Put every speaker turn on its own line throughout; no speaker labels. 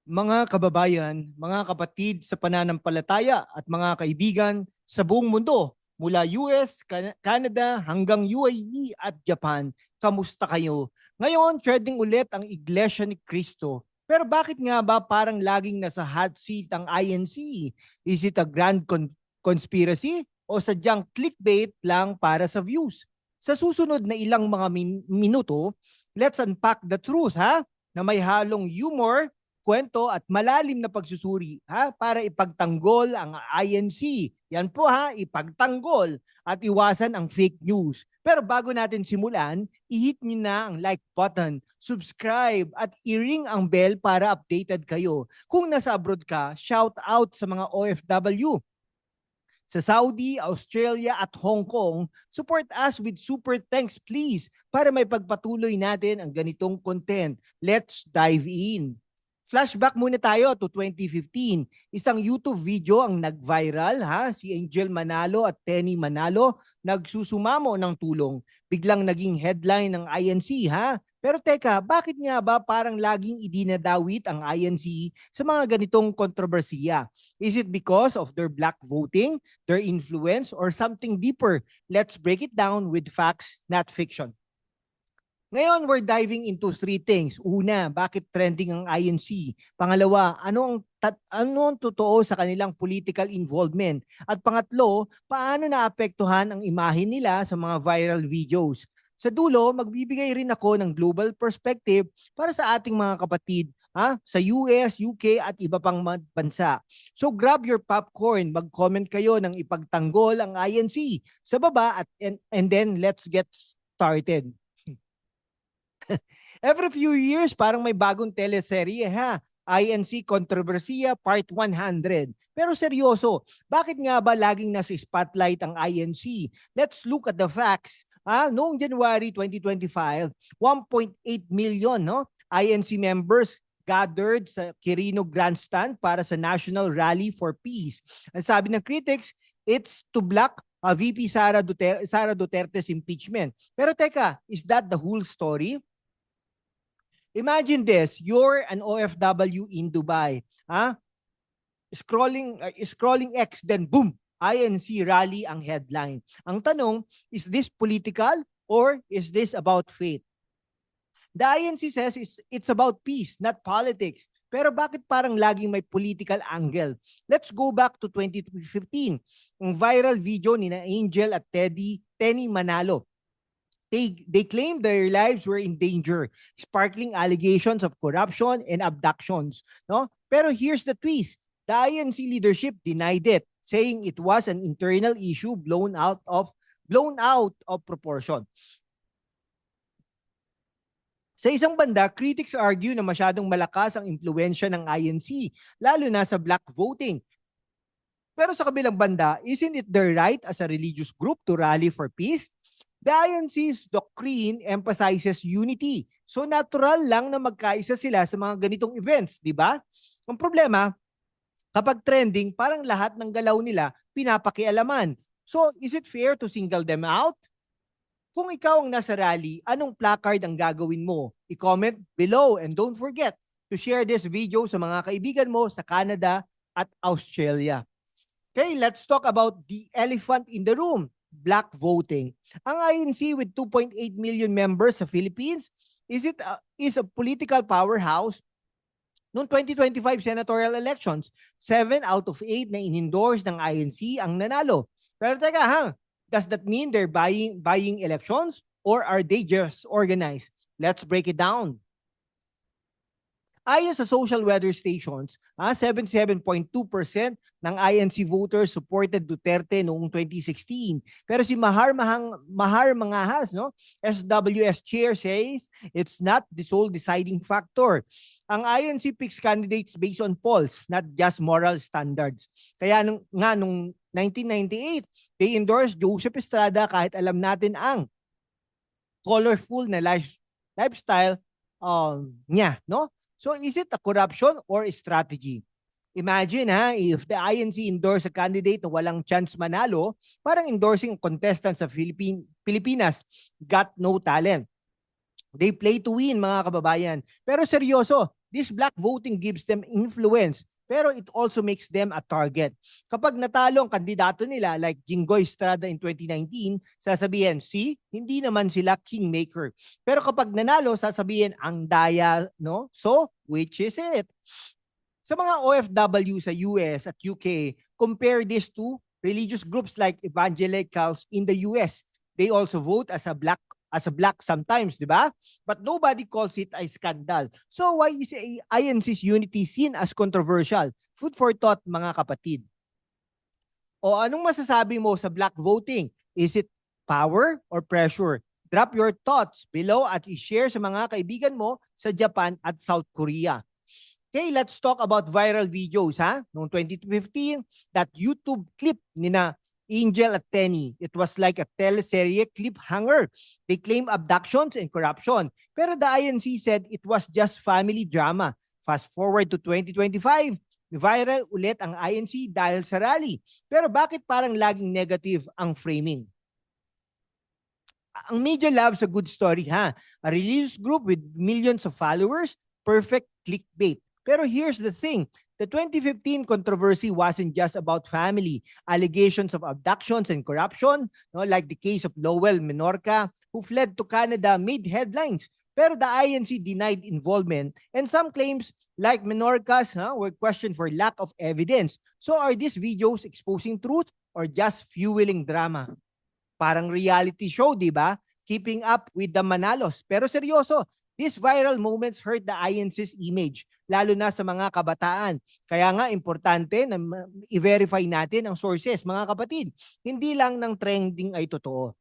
Mga kababayan, mga kapatid sa pananampalataya at mga kaibigan sa buong mundo, mula US, Canada hanggang UAE at Japan, kamusta kayo? Ngayon, trending ulit ang Iglesia ni Cristo. Pero bakit nga ba parang laging nasa hot seat ang INC? Is it a grand conspiracy o sadyang clickbait lang para sa views? Sa susunod na ilang mga minuto, let's unpack the truth, ha? Na may halong humor, kwento at malalim na pagsusuri, ha, para ipagtanggol ang INC. Yan po, ha, ipagtanggol at iwasan ang fake news. Pero bago natin simulan, i-hit niyo na ang like button, subscribe at i-ring ang bell para updated kayo. Kung nasa abroad ka, shout out sa mga OFW sa Saudi, Australia at Hong Kong. Support us with super thanks please para may pagpatuloy natin ang ganitong content. Let's dive in. Flashback muna tayo to 2015. Isang YouTube video ang nag-viral, ha. Si Angel Manalo at Tenny Manalo nagsusumamo ng tulong. Biglang naging headline ng INC, ha. Pero teka, bakit nga ba parang laging idinadawit ang INC sa mga ganitong kontrobersiya? Is it because of their black voting, their influence, or something deeper? Let's break it down with facts, not fiction. Ngayon, we're diving into three things. Una, bakit trending ang INC? Pangalawa, ano ang totoo sa kanilang political involvement? At pangatlo, paano naapektuhan ang imahe nila sa mga viral videos? Sa dulo, magbibigay rin ako ng global perspective para sa ating mga kapatid, sa US, UK at iba pang bansa. So grab your popcorn, mag-comment kayo ng ipagtanggol ang INC sa baba and then let's get started. Every few years, parang may bagong teleserye, ha? INC Kontrobersiya Part 100. Pero seryoso, bakit nga ba laging nasa spotlight ang INC? Let's look at the facts. Noong January 2025, 1.8 million, no, INC members gathered sa Quirino Grandstand para sa National Rally for Peace. Ang sabi ng critics, it's to block VP Sara Duterte's impeachment. Pero teka, is that the whole story? Imagine this, you're an OFW in Dubai, scrolling X, then boom, INC rally ang headline. Ang tanong, is this political or is this about faith? The INC says it's about peace, not politics. Pero bakit parang laging may political angle? Let's go back to 2015. Ang viral video ni na Angel at Tenny Manalo. They claimed their lives were in danger, sparkling allegations of corruption and abductions. No? Pero here's the twist. The INC leadership denied it, saying it was an internal issue blown out of proportion. Sa isang banda, critics argue na masyadong malakas ang impluensya ng INC, lalo na sa black voting. Pero sa kabilang banda, isn't it their right as a religious group to rally for peace? The INC's doctrine emphasizes unity. So natural lang na magkaisa sila sa mga ganitong events, di ba? Ang problema, kapag trending, parang lahat ng galaw nila pinapakialaman. So is it fair to single them out? Kung ikaw ang nasa rally, anong placard ang gagawin mo? I-comment below and don't forget to share this video sa mga kaibigan mo sa Canada at Australia. Okay, let's talk about the elephant in the room. Black voting. Ang INC with 2.8 million members sa Philippines is a political powerhouse. Noong 2025 senatorial elections, 7 out of 8 na in-endorse ng INC ang nanalo. Pero teka, does that mean they're buying elections or are they just organized? Let's break it down. Ayon sa social weather stations, 77.2% ng INC voters supported Duterte noong 2016. Pero si Mahar Mangahas, no, SWS chair says it's not the sole deciding factor. Ang INC picks candidates based on polls, not just moral standards. Kaya nung 1998, they endorsed Joseph Estrada kahit alam natin ang colorful na lifestyle niya, no? So is it a corruption or a strategy? Imagine if the INC endorse a candidate na walang chance manalo, parang endorsing contestants sa Pilipinas got no talent. They play to win, mga kababayan. Pero seryoso, this black voting gives them influence, pero it also makes them a target. Kapag natalo ang kandidato nila like Jinggoy Estrada in 2019, sasabihin, see, hindi naman sila kingmaker. Pero kapag nanalo, sasabihin, ang daya, no? So, which is it? Sa mga OFW sa US at UK, compare this to religious groups like evangelicals in the US. They also vote as a black sometimes, di ba? But nobody calls it a scandal. So why is INC's unity seen as controversial? Food for thought, mga kapatid. O anong masasabi mo sa black voting? Is it power or pressure? Drop your thoughts below at i-share sa mga kaibigan mo sa Japan at South Korea. Okay, let's talk about viral videos, ha? Noong 2015, that YouTube clip ni na Angel at Tenny. It was like a teleserye cliffhanger. They claim abductions and corruption. Pero the INC said it was just family drama. Fast forward to 2025, viral ulit ang INC dahil sa rally. Pero bakit parang laging negative ang framing? Ang media loves a good story, ha? A religious group with millions of followers, perfect clickbait. Pero here's the thing, the 2015 controversy wasn't just about family. Allegations of abductions and corruption, no, like the case of Lowell Menorca, who fled to Canada, made headlines. Pero the INC denied involvement, and some claims like Menorca's were questioned for lack of evidence. So are these videos exposing truth or just fueling drama? Parang reality show, di ba? Keeping up with the Manalos. Pero seryoso, these viral moments hurt the INC's image, lalo na sa mga kabataan. Kaya nga, importante na i-verify natin ang sources, mga kapatid. Hindi lang ng trending ay totoo.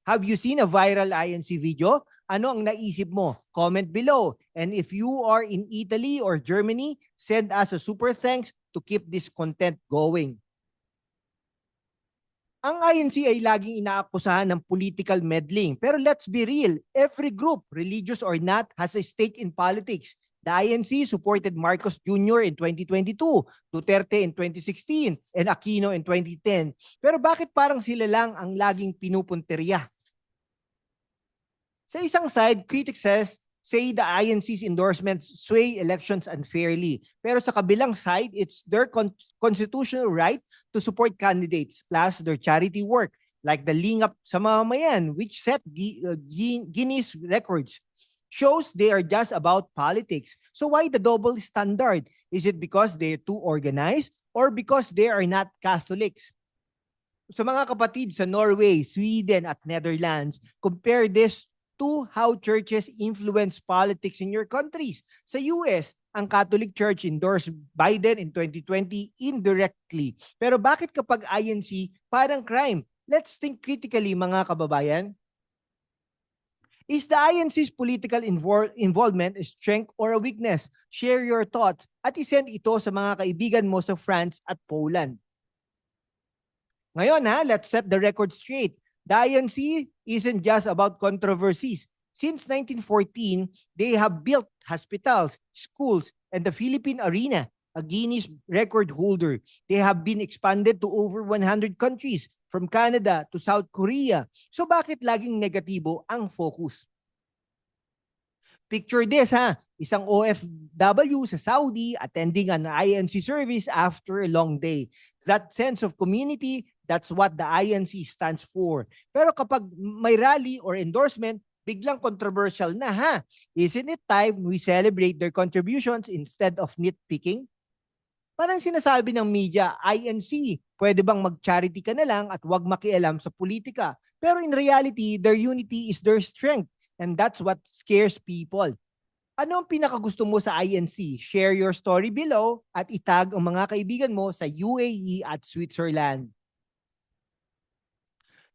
Have you seen a viral INC video? Ano ang naisip mo? Comment below. And if you are in Italy or Germany, send us a super thanks to keep this content going. Ang INC ay laging inaakusahan ng political meddling. Pero let's be real, every group, religious or not, has a stake in politics. The INC supported Marcos Jr. in 2022, Duterte in 2016, and Aquino in 2010. Pero bakit parang sila lang ang laging pinupunteriya? Sa isang side, critics say the INC's endorsements sway elections unfairly. Pero sa kabilang side, it's their constitutional right to support candidates, plus their charity work, like the Lingap sa Mamamayan, which set Guinness records. Shows they are just about politics. So why the double standard? Is it because they're too organized or because they are not Catholics? Sa mga kapatid sa Norway, Sweden at Netherlands, compare this to how churches influence politics in your countries. Sa US, ang Catholic Church endorsed Biden in 2020 indirectly. Pero bakit kapag INC, parang crime? Let's think critically, mga kababayan. Is the INC's political involvement a strength or a weakness? Share your thoughts at isend ito sa mga kaibigan mo sa France at Poland. Ngayon, let's set the record straight. The INC isn't just about controversies. Since 1914, they have built hospitals, schools, and the Philippine Arena, a Guinness record holder. They have been expanded to over 100 countries, from Canada to South Korea. So bakit laging negatibo ang focus? Picture this, isang OFW sa Saudi attending an INC service after a long day. That sense of community, that's what the INC stands for. Pero kapag may rally or endorsement, biglang controversial na, Isn't it time we celebrate their contributions instead of nitpicking? Parang sinasabi ng media, INC, pwede bang mag-charity ka na lang at wag makialam sa politika? Pero in reality, their unity is their strength. And that's what scares people. Ano ang pinakagusto mo sa INC? Share your story below at itag ang mga kaibigan mo sa UAE at Switzerland.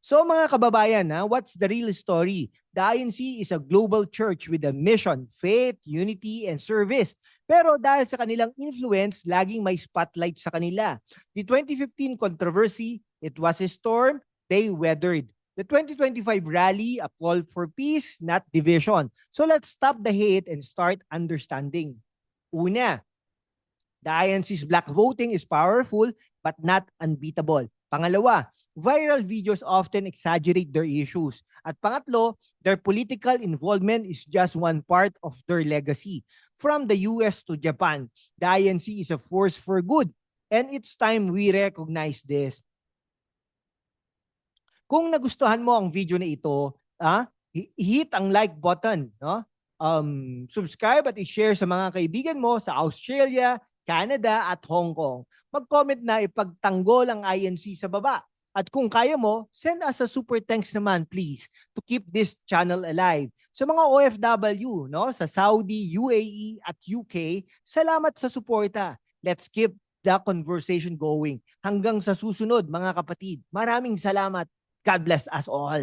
So mga kababayan, what's the real story? The INC is a global church with a mission, faith, unity, and service. Pero dahil sa kanilang influence, laging may spotlight sa kanila. The 2015 controversy, it was a storm they weathered. The 2025 rally, a call for peace, not division. So let's stop the hate and start understanding. Una, the INC's black voting is powerful but not unbeatable. Pangalawa, viral videos often exaggerate their issues. At pangatlo, their political involvement is just one part of their legacy. From the US to Japan, the INC is a force for good. And it's time we recognize this. Kung nagustuhan mo ang video na ito, hit ang like button, no? Subscribe at i-share sa mga kaibigan mo sa Australia, Canada at Hong Kong. Mag-comment na ipagtanggol ang INC sa baba. At kung kaya mo, send us a super thanks naman please to keep this channel alive. Sa mga OFW, no, sa Saudi, UAE at UK, salamat sa suporta. Let's keep the conversation going. Hanggang sa susunod mga kapatid. Maraming salamat. God bless us all.